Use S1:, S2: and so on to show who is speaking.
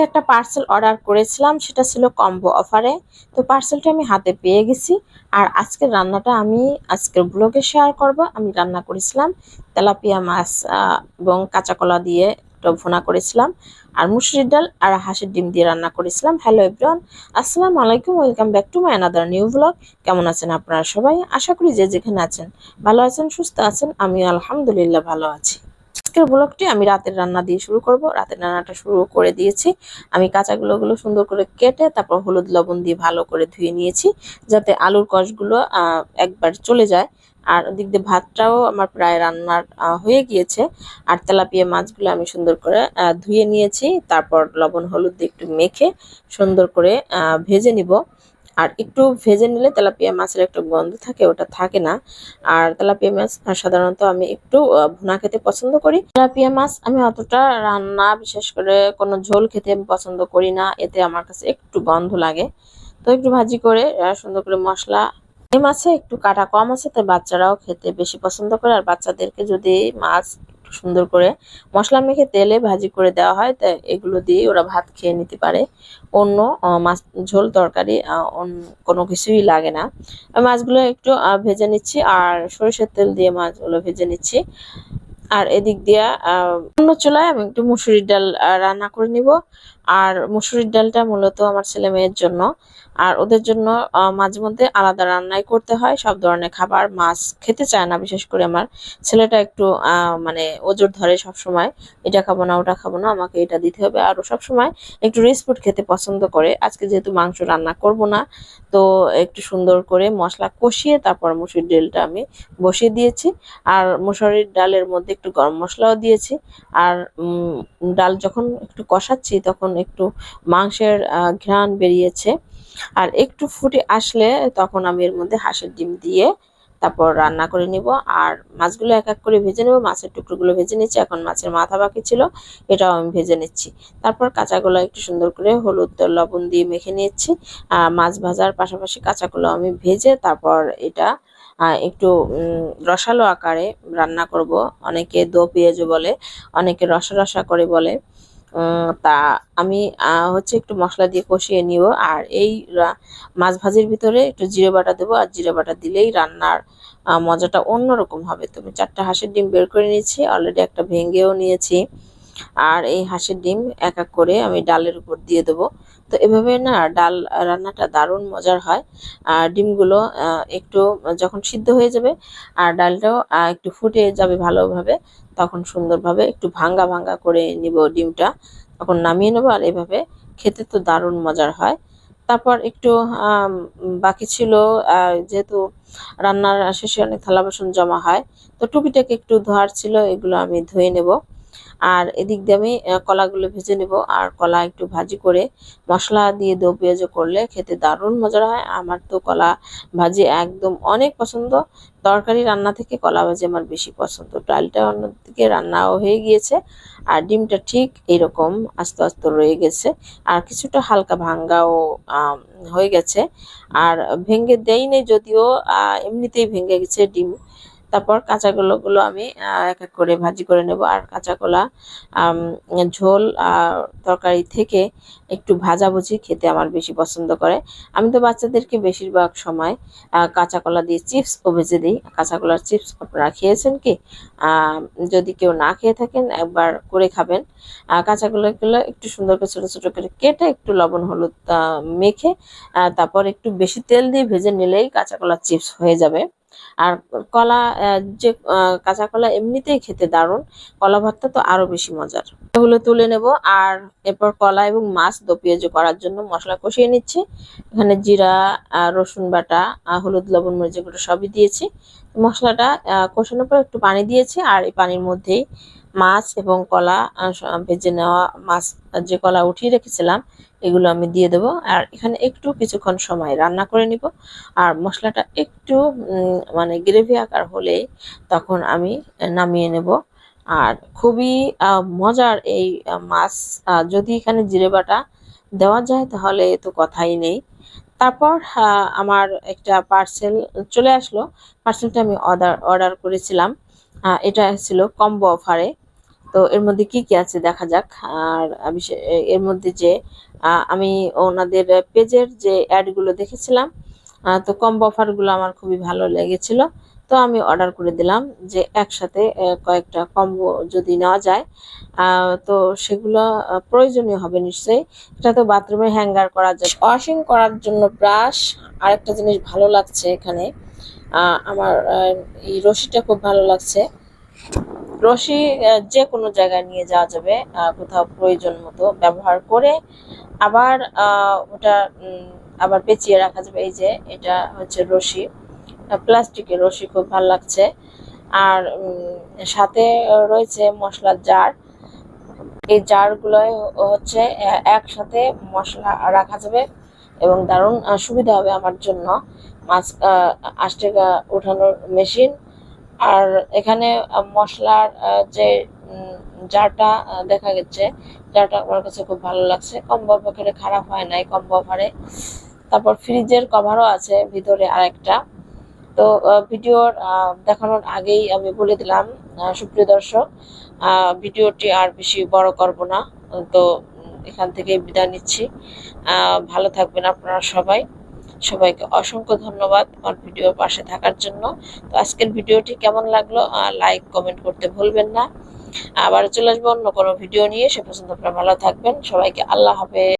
S1: একটা parcel order করেছিলাম, সেটা ছিল কম্বো অফারে। তো পার্সেলটা আমি হাতে পেয়ে গেছি। আর আজকের রান্নাটা আমি আজকের ব্লগে শেয়ার করব। আমি রান্না করেছিলাম তেলাপিয়া মাছ এবং কাঁচা কলা দিয়ে একটা ভুনা করেছিলাম, আর মুসুরির ডাল আর হাঁসের ডিম দিয়ে রান্না করেছিলাম। হ্যালো এভরিওয়ান, আসসালামু আলাইকুম, welcome back to my another new blog. কেমন আছেন আপনারা সবাই? আশা করি যে যেখানে আছেন ভালো আছেন, সুস্থ আছেন। আমি আলহামদুলিল্লাহ ভালো আছি। আজকের ব্লগটি আমি রাতের রান্না দিয়ে শুরু করব। রাতের রান্নাটা শুরু করে দিয়েছি। আমি কাঁচাগুলো সুন্দর করে কেটে তারপর হলুদ লবণ দিয়ে ভালো করে ধুয়ে নিয়েছি, যাতে আলুর কষগুলো একবার চলে যায়। আর ওদিক দিয়ে ভাতটাও আমার প্রায় রান্নার হয়ে গিয়েছে। আর তেলাপিয়া মাছগুলো আমি সুন্দর করে ধুয়ে নিয়েছি, তারপর লবণ হলুদ দিয়ে একটু মেখে সুন্দর করে ভেজে নিব। আর একটু ভেজে নিলে তেলাপিয়া মাছের একটা গন্ধ থাকে, ওটা থাকে না। আর তেলাপিয়া মাছ সাধারণত আমি একটু ভুনা খেতে পছন্দ করি। তেলাপিয়া মাছ আমি অতটা রান্না, বিশেষ করে কোনো ঝোল খেতে আমি পছন্দ করি না, এতে আমার কাছে একটু গন্ধ লাগে। তো একটু ভাজি করে সুন্দর করে মশলা, এই মাছে একটু কাটা কম আছে, তাই বাচ্চারাও খেতে বেশি পছন্দ করে। আর বাচ্চাদেরকে যদি মাছ একটু সুন্দর করে মশলা মেখে তেলে ভাজি করে দেওয়া হয়, তাই এগুলো দিয়ে ওরা ভাত খেয়ে নিতে পারে। অন্য মাছ ঝোল তরকারি কোনো কিছুই লাগে না। আমি মাছগুলো একটু ভেজে নিচ্ছি, আর সরিষার তেল দিয়ে মাছগুলো ভেজে নিচ্ছি। আর এদিক দিয়া অন্য চুলায় আমি একটু মুসুরির ডাল রান্না করে নিব। আর মুসুরির ডালটা মূলত আমার ছেলে মেয়ের জন্য, আর ওদের জন্য মাঝে মধ্যে আলাদা রান্নাই করতে হয়। সব ধরনের খাবার মাছ খেতে চায় না, বিশেষ করে আমার ছেলেটা একটু মানে ওজোর ধরে সব সময়, এটা খাবো না ওটা খাবো না, আমাকে এটা দিতে হবে। আর ও সবসময় একটু রিচ ফুড খেতে পছন্দ করে। আজকে যেহেতু মাংস রান্না করব না, তো একটু সুন্দর করে মশলা কষিয়ে তারপর মুসুরির ডালটা আমি বসিয়ে দিয়েছি। আর মুসুরির ডালের মধ্যে একটু গরম মশলাও দিয়েছি। আর ডাল যখন একটু কষাচ্ছি তখন একটু মাংসের ঘ্রাণ বেরিয়েছে। আর একটু ফুটে আসলে তখন আমি এর মধ্যে হাঁসের ডিম দিয়ে তারপর রান্না করে নিব। আর মাছগুলো এক এক করে ভেজে নেব। মাছের টুকরোগুলো ভেজে নিচ্ছি, এখন মাছের মাথা বাকি ছিল, এটাও আমি ভেজে নিচ্ছি। তারপর কাঁচাগুলো একটু সুন্দর করে হলুদ লবণ দিয়ে মেখে নিচ্ছি। মাছ ভাজার পাশাপাশি কাঁচাগুলো আমি ভেজে তারপর এটা একটু রসালো আকারে রান্না করব। অনেকে দো পেঁয়াজও বলে, অনেকে রসা রসা করে বলে। তা আমি হচ্ছে একটু মশলা দিয়ে কষিয়ে নিব। আর এই মাছ ভাজির ভিতরে একটু জিরে বাটা দেবো, আর জিরে বাটা দিলেই রান্নার মজাটা অন্যরকম হবে। তো আমি 4টা হাঁসের ডিম বের করে নিয়েছি, অলরেডি একটা ভেঙেও নিয়েছি। আর এই হাঁসের ডিম এক এক করে আমি ডালের উপর দিয়ে দেবো। তো এভাবে না ডাল রান্নাটা দারুণ মজার হয়। আর ডিমগুলো একটু যখন সিদ্ধ হয়ে যাবে আর ডালটাও একটু ফুটে যাবে ভালোভাবে, তখন সুন্দরভাবে একটু ভাঙ্গা ভাঙ্গা করে নিব ডিমটা, তখন নামিয়ে নেবো। আর এভাবে খেতে তো দারুণ মজার হয়। তারপর একটু বাকি ছিল, যেহেতু রান্নার শেষে অনেক থালা বাসন জমা হয়, তো টুকিটাকি একটু ধোয়ার ছিল, এগুলো আমি ধুয়ে নেব। আর এদিক দিয়ে আমি কলাগুলো ভেজে নেব। আর কলা একটু ভাজি করে মশলা দিয়ে দো পেঁয়াজ করলে খেতে দারুণ মজার হয়। আমার তো কলা ভাজি একদম অনেক পছন্দ। তরকারি রান্না থেকে কলা ভাজি আমার বেশি পছন্দ। ডালটা অন্যদিকে রান্নাও হয়ে গিয়েছে, আর ডিমটা ঠিক এরকম আস্তে আস্তে রয়ে গেছে, আর কিছুটা হালকা ভাঙ্গাও হয়ে গেছে। আর ভেঙে দেয়নি যদিও, এমনিতেই ভেঙে গেছে ডিম। তারপর কাঁচাগুলো আমি এক এক করে ভাজি করে নেব। আর কাঁচা কলা ঝোল তরকারি থেকে একটু ভাজাভুজি খেতে আমার বেশি পছন্দ করে। আমি তো বাচ্চাদেরকে বেশিরভাগ সময় কাঁচা কলা দিয়ে চিপসও ভেজে দিই। কাঁচা কলার চিপস আপনারা খেয়েছেন কি? যদি কেউ না খেয়ে থাকেন একবার করে খাবেন। কাঁচা কলাগুলো একটু সুন্দর করে ছোটো ছোটো করে কেটে একটু লবণ হলুদ মেখে তারপর একটু বেশি তেল দিয়ে ভেজে নিলেই কাঁচা কলার চিপস হয়ে যাবে। আর কলা যে কাঁচা কলা এমনিতেই খেতে দারুণ, কলা ভর্তা তো আরো বেশি মজার। এগুলো তুলে নেব। আর এরপর কলা এবং মাছ দো পেঁয়াজু করার জন্য মশলা কষিয়ে নিচ্ছি। এখানে জিরা, রসুন বাটা, হলুদ লবণ মরিচ গুঁড়ো সবই দিয়েছি। মশলাটা কষানোর পর একটু পানি দিয়েছি, আর এই পানির মধ্যেই মাছ এবং কলা ভেজে নেওয়া মাছ, যে কলা উঠিয়ে রেখেছিলাম এগুলো আমি দিয়ে দেবো। আর এখানে একটু কিছুক্ষণ সময় রান্না করে নিব। আর মশলাটা একটু মানে গ্রেভি আকার হলেই তখন আমি নামিয়ে নেব। আর খুবই মজার এই মাছ, যদি এখানে জিরে বাটা দেওয়া যায় তাহলে তো কথাই নেই। তারপর আমার একটা পার্সেল চলে আসলো। পার্সেলটা আমি অর্ডার করেছিলাম, এটা ছিল কম্বো অফারে। তো এর মধ্যে কি কি আছে দেখা যাক। আর এর মধ্যে যে আমি ওনাদের পেজের যে অ্যাডগুলো দেখেছিলাম, তো কম্বো অফারগুলো আমার খুবই ভালো লেগেছিল। তো আমি অর্ডার করে দিলাম যে একসাথে কয়েকটা কম্বো যদি নেওয়া যায়, তো সেগুলো প্রয়োজনীয় হবে নিশ্চয়ই। এটা তো বাথরুমে হ্যাঙ্গার করা যায়। ওয়াশিং করার জন্য ব্রাশ, আরেকটা জিনিস ভালো লাগছে এখানে, আমার এই রশিটা খুব ভালো লাগছে। রশি যে কোনো জায়গায় নিয়ে যাওয়া যাবে, কোথাও প্রয়োজন মতো ব্যবহার করে আবার ওটা আবার পেঁচিয়ে রাখা যাবে। এই যে এটা হচ্ছে রশি, প্লাস্টিকের রশি, খুব ভালো লাগছে। আর সাথে রয়েছে মশলার জার। এই জারগুলোয় হচ্ছে একসাথে মশলা রাখা যাবে এবং দারুণ সুবিধা হবে আমার জন্য। মাছ আষ্টে ওঠানোর মেশিন। আর এখানে মশলার যে জারটা দেখা গেছে, জারটা আমার কাছে খুব ভালো লাগছে। কম্বো অফারে খারাপ হয় নাই কম্বো অফারে। তারপর ফ্রিজের কভারও আছে ভিতরে আরেকটা। তো ভিডিওর দেখানোর আগেই আমি বলে দিলাম, সুপ্রিয় দর্শক, ভিডিওটি আর বেশি বড় করব না। তো এখান থেকে বিদায় নিচ্ছি। ভালো থাকবেন আপনারা সবাই। সবাইকে অসংখ্য ধন্যবাদ আমার ভিডিওর পাশে থাকার জন্য। তো আজকের ভিডিওটি কেমন লাগলো লাইক কমেন্ট করতে ভুলবেন না। আবার চলে আসবো অন্য কোনো ভিডিও নিয়ে। সে পর্যন্ত আপনারা ভালো থাকবেন। সবাইকে আল্লাহ হাফেজ।